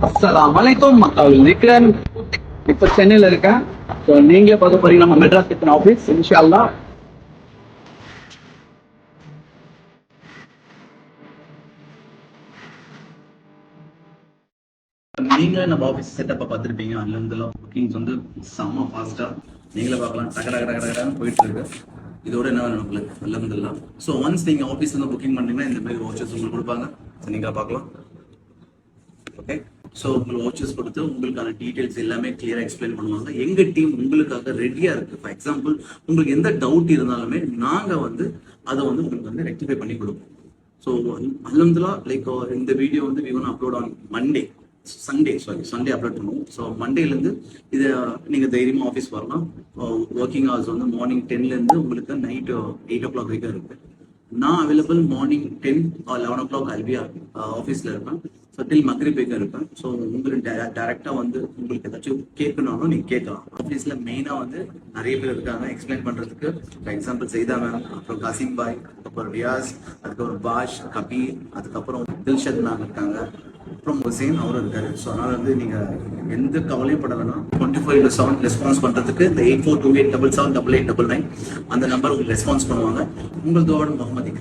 அஸ்ஸலாமு அலைக்கும் மக்கள் நிக்கன் இப்போ சென்னையில் இருக்கேன். ஸோ நீங்களே பார்க்க போறீங்க நம்ம மெட்ராஸ் கிச்சன் ஆஃபீஸ் இன்ஷா அல்லாஹ். நீங்களே நம்ம ஆஃபீஸ் செட்டப்பை பார்த்துருப்பீங்க. அதுலேருந்துலாம் புக்கிங்ஸ் வந்து செம்ம ஃபாஸ்ட்டாக நீங்களே பார்க்கலாம். டக டக டக டகன்னு போயிட்டு இருக்கு. இதோட என்ன வேணும் நம்மளுக்கு அல்ஹம்துலில்லாஹ். ஸோ ஒன்ஸ் நீங்கள் ஆஃபீஸ் வந்து புக்கிங் பண்ணீங்கன்னா இந்த மாதிரி வாட்சஸ் உங்களுக்கு கொடுப்பாங்க. ஸோ நீங்கள் பார்க்கலாம். ஓகே, ஸோ உங்களுக்கு வாட்சஸ் கொடுத்து உங்களுக்கான டீடைல்ஸ் எல்லாமே கிளியராக எக்ஸ்பிளைன் பண்ணுவாங்க. எங்கள் டீம் உங்களுக்காக ரெடியாக இருக்குது. ஃபார் எக்ஸாம்பிள் உங்களுக்கு எந்த டவுட் இருந்தாலுமே நாங்கள் வந்து அதை வந்து உங்களுக்கு வந்து ரெக்டிஃபை பண்ணி கொடுப்போம். ஸோ அல்ஹம்துலில்லாஹ் லைக் இந்த வீடியோ வந்து we one upload on Monday Sunday upload பண்ணுவோம். ஸோ மண்டேலேருந்து இதை நீங்கள் தைரியமாக ஆஃபீஸ் வரலாம். ஒர்க்கிங் ஹவர்ஸ் வந்து மார்னிங் 10லேருந்து உங்களுக்கு நைட்டு 8 o'clock வரைக்கும் இருக்குது. நான் அவைலபிள் மார்னிங் 10 or 11 o'clock அல்பியா ஆஃபீஸில் இருப்பேன். ஸோ டில் மக்ரிப் வரைக்கும் இருப்பேன். ஸோ உங்களுக்கு டேரெக்டாக வந்து உங்களுக்கு ஏதாச்சும் கேட்கணும்னாலும் நீங்கள் கேட்கலாம். ஆஃபீஸில் மெயினாக வந்து நிறைய பேர் இருக்காங்க எக்ஸ்பிளைன் பண்ணுறதுக்கு. ஃபார் எக்ஸாம்பிள் செய்தா மேம், அப்புறம் காசிம் பாய், அதுக்கப்புறம் ரியாஸ், அதுக்கப்புறம் பாஷ், கபீர், அதுக்கப்புறம் தில்ஷத் மேம் இருக்காங்க, அப்புறம் ஹுசேன் அவரும் இருக்காரு. ஸோ அதனால் வந்து நீங்கள் எந்த கவலையும் பட வேணாம். 24/7 ரெஸ்பான்ஸ் பண்ணுறதுக்கு இந்த 8428778899 அந்த நம்பர் உங்களுக்கு ரெஸ்பான்ஸ் பண்ணுவாங்க. உங்கள் தோட முகமதி.